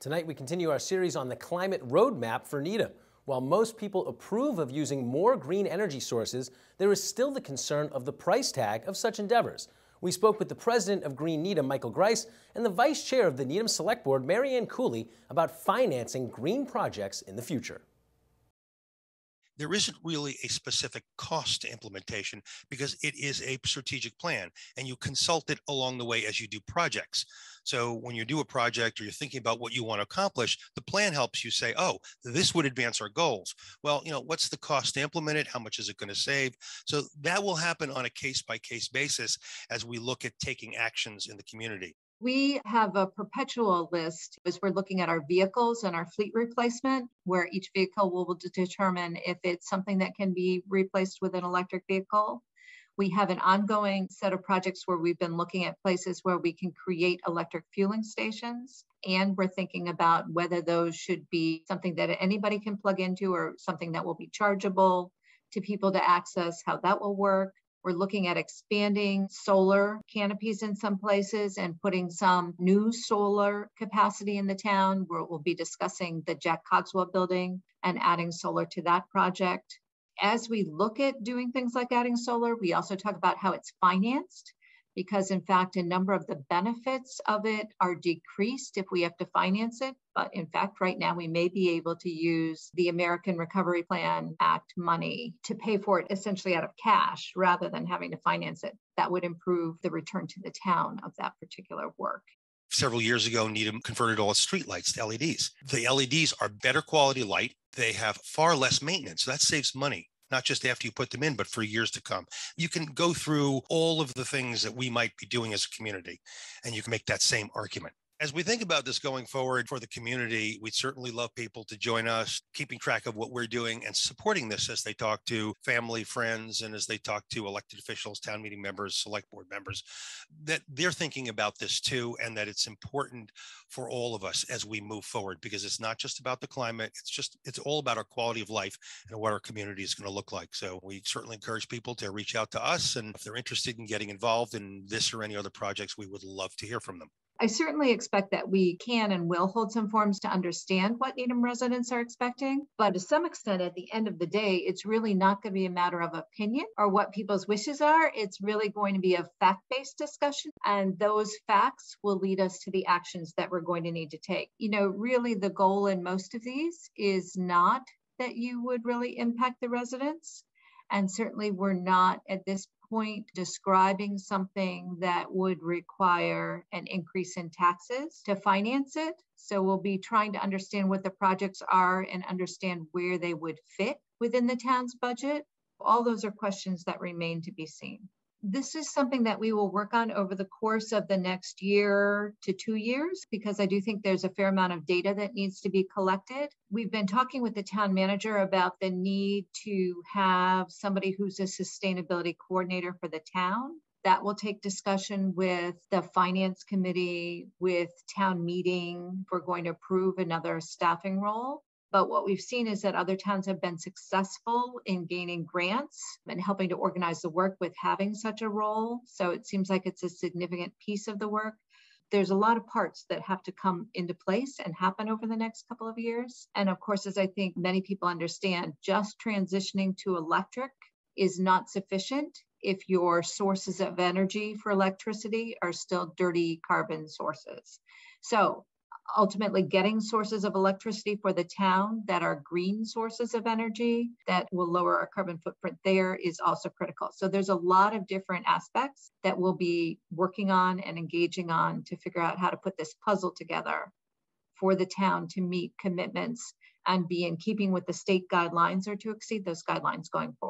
Tonight we continue our series on the climate roadmap for Needham. While most people approve of using more green energy sources, there is still the concern of the price tag of such endeavors. We spoke with the president of Green Needham, Michael Grice, and the vice chair of the Needham Select Board, Mary Ann Cooley, about financing green projects in the future. There isn't really a specific cost to implementation because it is a strategic plan and you consult it along the way as you do projects. So when you do a project or you're thinking about what you want to accomplish, the plan helps you say, oh, this would advance our goals. Well, what's the cost to implement it? How much is it going to save? So that will happen on a case-by-case basis as we look at taking actions in the community. We have a perpetual list as we're looking at our vehicles and our fleet replacement, where each vehicle will determine if it's something that can be replaced with an electric vehicle. We have an ongoing set of projects where we've been looking at places where we can create electric fueling stations. And we're thinking about whether those should be something that anybody can plug into or something that will be chargeable to people to access, how that will work. We're looking at expanding solar canopies in some places and putting some new solar capacity in the town, where we'll be discussing the Jack Cogswell building and adding solar to that project. As we look at doing things like adding solar, we also talk about how it's financed, because in fact, a number of the benefits of it are decreased if we have to finance it. But in fact, right now, we may be able to use the American Recovery Plan Act money to pay for it essentially out of cash rather than having to finance it. That would improve the return to the town of that particular work. Several years ago, Needham converted all its streetlights to LEDs. The LEDs are better quality light. They have far less maintenance. So that saves money, not just after you put them in, but for years to come. You can go through all of the things that we might be doing as a community, and you can make that same argument. As we think about this going forward for the community, we'd certainly love people to join us, keeping track of what we're doing and supporting this as they talk to family, friends, and as they talk to elected officials, town meeting members, select board members, that they're thinking about this too, and that it's important for all of us as we move forward, because it's not just about the climate, it's all about our quality of life and what our community is going to look like. So we certainly encourage people to reach out to us, and if they're interested in getting involved in this or any other projects, we would love to hear from them. I certainly expect that we can and will hold some forums to understand what Needham residents are expecting. But to some extent, at the end of the day, it's really not going to be a matter of opinion or what people's wishes are. It's really going to be a fact-based discussion. And those facts will lead us to the actions that we're going to need to take. Really the goal in most of these is not that you would really impact the residents. And certainly we're not at this point describing something that would require an increase in taxes to finance it. So we'll be trying to understand what the projects are and understand where they would fit within the town's budget. All those are questions that remain to be seen. This is something that we will work on over the course of the next year to 2 years, because I do think there's a fair amount of data that needs to be collected. We've been talking with the town manager about the need to have somebody who's a sustainability coordinator for the town. That will take discussion with the finance committee, with town meeting. We're going to approve another staffing role. But what we've seen is that other towns have been successful in gaining grants and helping to organize the work with having such a role. So it seems like it's a significant piece of the work. There's a lot of parts that have to come into place and happen over the next couple of years. And of course, as I think many people understand, just transitioning to electric is not sufficient if your sources of energy for electricity are still dirty carbon sources. So ultimately getting sources of electricity for the town that are green sources of energy that will lower our carbon footprint there is also critical. So there's a lot of different aspects that we'll be working on and engaging on to figure out how to put this puzzle together for the town to meet commitments and be in keeping with the state guidelines or to exceed those guidelines going forward.